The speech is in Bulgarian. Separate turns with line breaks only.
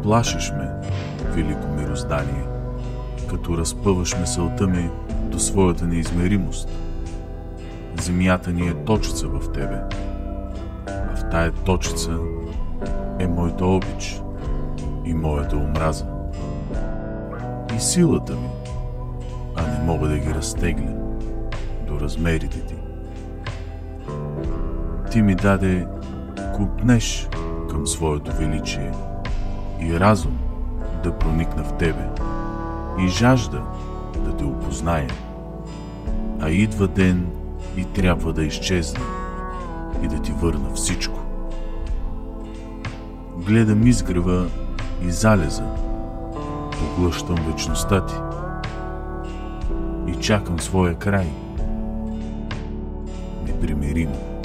Плашиш ме, велико мироздание, като разпъваш мисълта ми до своята неизмеримост. Земята ни е точица в тебе, а в тая точица е моята обич и моята омраза. И силата ми, а не мога да ги разтегля до размерите ти. Ти ми даде купнеш към своето величие и разум да проникна в тебе и жажда да те опозная. А идва ден и трябва да изчезне и да ти върна всичко. Гледам изгрева и залеза, поглъщам вечността ти и чакам своя край, непримиримо.